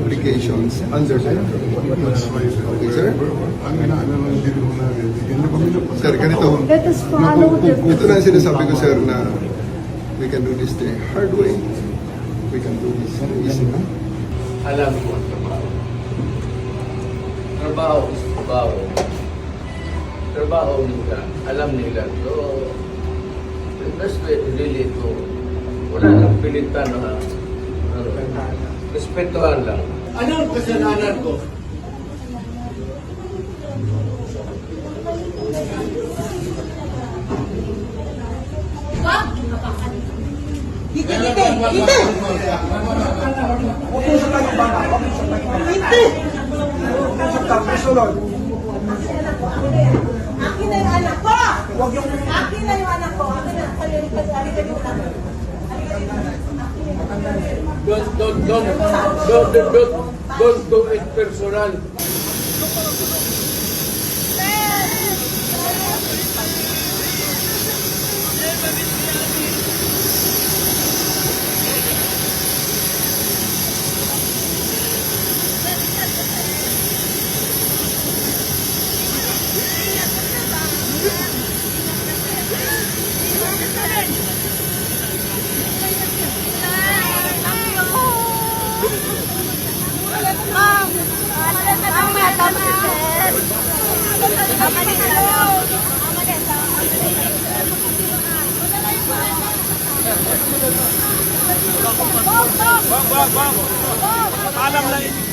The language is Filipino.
applications under control. Okay, sir? Sir, ganito. Let us follow the Ito na ang sinasabi ko, sir, na we can do this the hard way. We can do this easy. Alam ko ang trabaho. Trabaho is trabaho. Trabaho nila, alam nila. So, that's really to, wala nang pilitan na, respetuhan lang. Anong kasalanan ko? Akin na yung anak ko! Akin na yung anak ko! Akin na, Don't do it personal. Alam lang